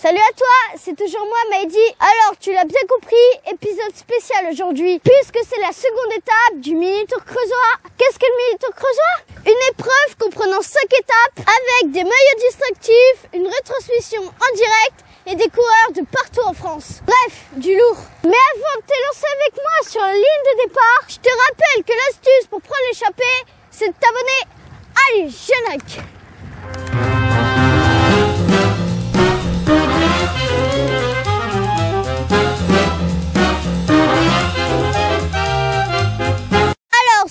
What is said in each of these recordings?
Salut à toi, c'est toujours moi Maïdi. Alors tu l'as bien compris, épisode spécial aujourd'hui, puisque c'est la seconde étape du mini-tour creusois. Qu'est-ce que le mini-tour creusois? Une épreuve comprenant 5 étapes avec des maillots distractifs, une retransmission en direct et des coureurs de partout en France. Bref, du lourd. Mais avant de te lancer avec moi sur la ligne de départ, je te rappelle que l'astuce pour prendre l'échappée, c'est de t'abonner. Allez, générique.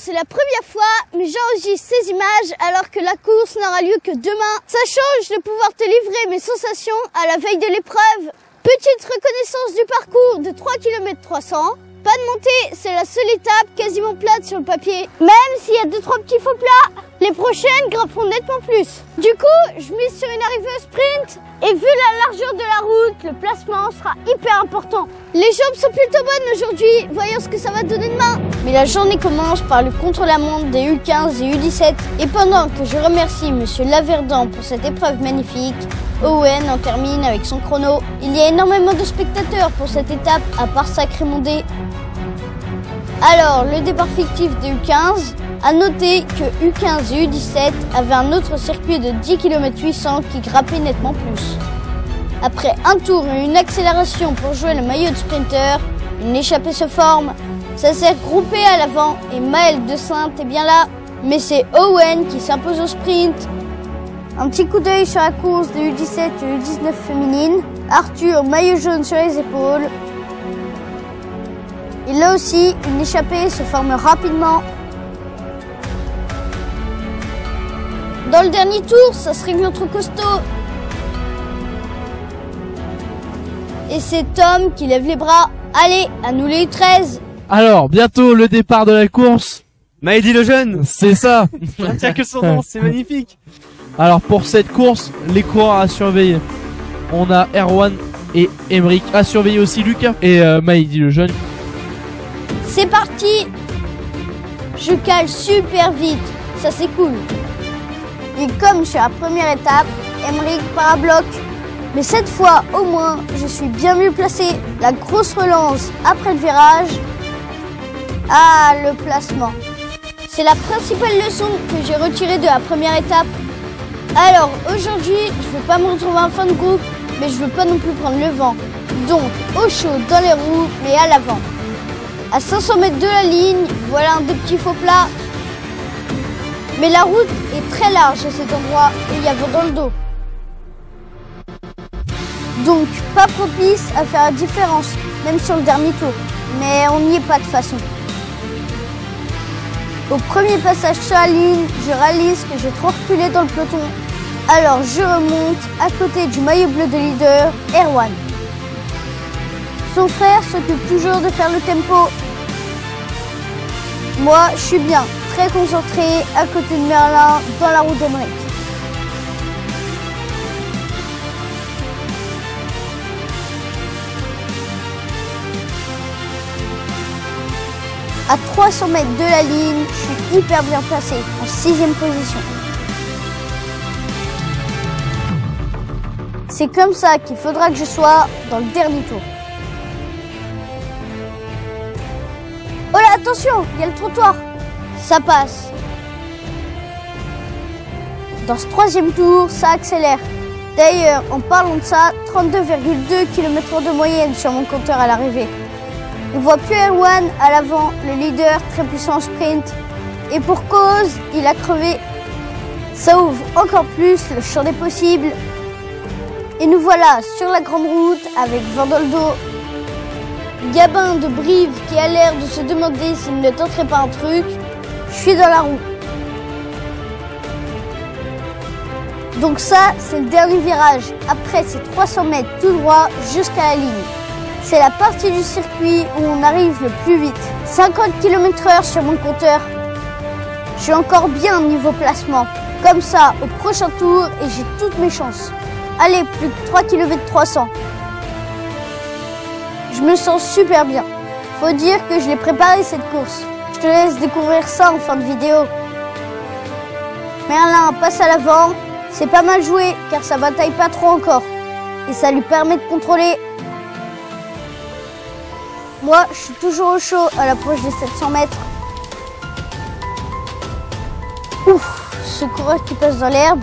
C'est la première fois, mais j'enregistre ces images alors que la course n'aura lieu que demain. Ça change de pouvoir te livrer mes sensations à la veille de l'épreuve. Petite reconnaissance du parcours de 3 km 300. Pas de montée, c'est la seule étape quasiment plate sur le papier. Même s'il y a 2-3 petits faux plats, les prochaines grimperont nettement plus. Du coup, je mise sur une arrivée au sprint. Et vu la largeur de la route, le placement sera hyper important. Les jambes sont plutôt bonnes aujourd'hui, voyons ce que ça va donner demain. Mais la journée commence par le contre-la-montre des U15 et U17. Et pendant que je remercie Monsieur Laverdant pour cette épreuve magnifique, Owen en termine avec son chrono. Il y a énormément de spectateurs pour cette étape, à part Sacré Mondé. Alors, le départ fictif des U15, à noter que U15 et U17 avaient un autre circuit de 10 km 800 qui grappait nettement plus. Après un tour et une accélération pour jouer le maillot de sprinter, une échappée se forme. Ça s'est groupé à l'avant et Maël de Sainte est bien là. Mais c'est Owen qui s'impose au sprint. Un petit coup d'œil sur la course des U17 et U19 féminines. Arthur, maillot jaune sur les épaules. Et là aussi, une échappée se forme rapidement. Dans le dernier tour, ça se règle trop costaud. Et c'est Tom qui lève les bras. Allez, à nous les U13. Alors, bientôt le départ de la course. Maïdi le jeune. C'est ça. Tiens que son nom, c'est magnifique. Alors pour cette course, les coureurs à surveiller. On a Erwan et Emeric à surveiller aussi Lucas et Maïdi le jeune. C'est parti. Je cale super vite, ça c'est cool. Et comme sur la première étape, Emeric part à bloc. Mais cette fois, au moins, je suis bien mieux placé. La grosse relance après le virage. Ah, le placement. C'est la principale leçon que j'ai retirée de la première étape. Alors, aujourd'hui, je ne veux pas me retrouver en fin de groupe, mais je ne veux pas non plus prendre le vent. Donc, au chaud dans les roues, mais à l'avant. À 500 mètres de la ligne, voilà un des petits faux plats. Mais la route est très large à cet endroit et il y a vent dans le dos. Donc, pas propice à faire la différence, même sur le dernier tour. Mais on n'y est pas de façon. Au premier passage sur la ligne, je réalise que j'ai trop reculé dans le peloton. Alors je remonte à côté du maillot bleu de leader, Erwan. Son frère s'occupe toujours de faire le tempo. Moi, je suis bien, très concentré à côté de Merlin dans la route d'Emeric. À 300 mètres de la ligne, je suis hyper bien placé, en 6e position. C'est comme ça qu'il faudra que je sois dans le dernier tour. Oh là, attention, il y a le trottoir. Ça passe. Dans ce 3e tour, ça accélère. D'ailleurs, en parlant de ça, 32,2 km/h de moyenne sur mon compteur à l'arrivée. On voit plus Erwan à l'avant, le leader très puissant en sprint. Et pour cause, il a crevé. Ça ouvre encore plus le champ des possibles. Et nous voilà sur la grande route avec vent dans le dos. Gabin de Brive qui a l'air de se demander s'il ne tenterait pas un truc. Je suis dans la roue. Donc ça, c'est le dernier virage. Après, c'est 300 mètres tout droit jusqu'à la ligne. C'est la partie du circuit où on arrive le plus vite. 50 km/h sur mon compteur. Je suis encore bien niveau placement. Comme ça, au prochain tour, et j'ai toutes mes chances. Allez, plus que 3 km 300. Je me sens super bien. Faut dire que je l'ai préparé cette course. Je te laisse découvrir ça en fin de vidéo. Merlin passe à l'avant. C'est pas mal joué car ça bataille pas trop encore. et ça lui permet de contrôler. Moi, je suis toujours au chaud à l'approche des 700 mètres. Ouf, ce coureur qui passe dans l'herbe.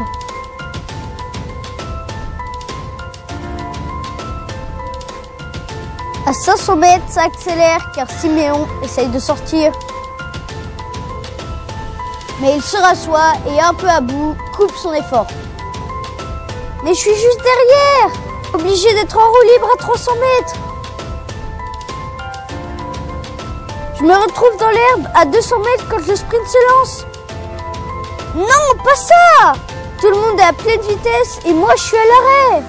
À 500 mètres, ça accélère car Siméon essaye de sortir. Mais il se rassoit et un peu à bout, coupe son effort. Mais je suis juste derrière, obligé d'être en roue libre à 300 mètres. Je me retrouve dans l'herbe à 200 mètres quand le sprint se lance. Non, pas ça! Tout le monde est à pleine vitesse et moi je suis à l'arrêt.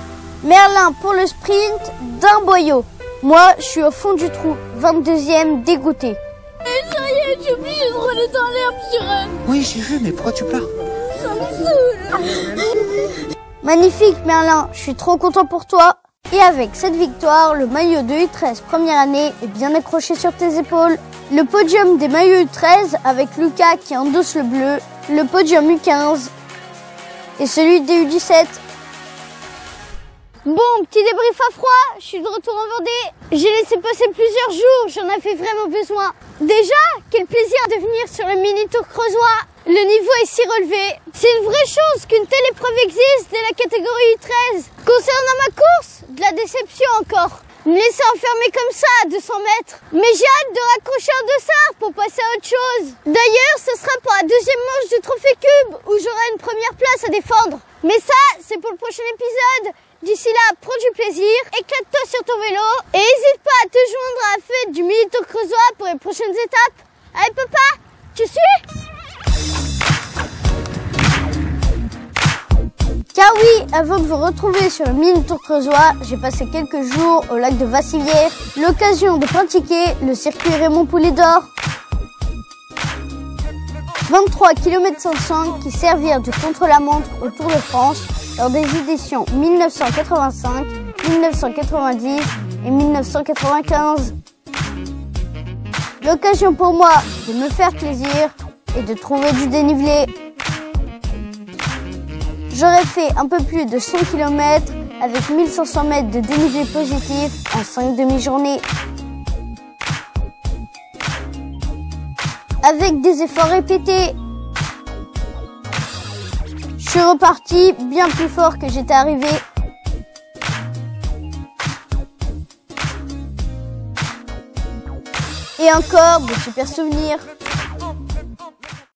Merlin pour le sprint d'un boyau. Moi, je suis au fond du trou, 22e, dégoûté. Et ça y est, j'ai oublié de rouler dans l'herbe sur elle. Oui, j'ai vu, mais pourquoi tu pleures? Ça me saoule. Magnifique Merlin, je suis trop content pour toi. Et avec cette victoire, le maillot de U13 première année est bien accroché sur tes épaules. Le podium des maillots U13 avec Lucas qui endosse le bleu, le podium U15 et celui des U17. Bon, petit débrief à froid, je suis de retour en Vendée. J'ai laissé passer plusieurs jours, j'en avais vraiment besoin. Déjà, quel plaisir de venir sur le mini-tour creusois. Le niveau est si relevé. C'est une vraie chose qu'une telle épreuve existe dès la catégorie U13. Concernant ma course, de la déception encore. Me laisser enfermer comme ça à 200 mètres. Mais j'ai hâte de raccrocher un dossard pour passer à autre chose. D'ailleurs, ce sera pour la deuxième manche du Trophée Cube où j'aurai une première place à défendre. Mais ça, c'est pour le prochain épisode. D'ici là, prends du plaisir, éclate-toi sur ton vélo et n'hésite pas à te joindre à la fête du mini-tour creusois pour les prochaines étapes. Allez papa, tu suis? Car oui, avant de vous retrouver sur le mini-tour creusois, j'ai passé quelques jours au lac de Vassivière, l'occasion de pratiquer le circuit Raymond Poulet d'Or. 23 km 500 qui servirent du contre-la-montre au Tour de France lors des éditions 1985, 1990 et 1995. L'occasion pour moi de me faire plaisir et de trouver du dénivelé. J'aurais fait un peu plus de 100 km avec 1500 mètres de dénivelé positif en 5 demi-journées. Avec des efforts répétés. Je suis reparti bien plus fort que j'étais arrivé. Et encore de super souvenirs.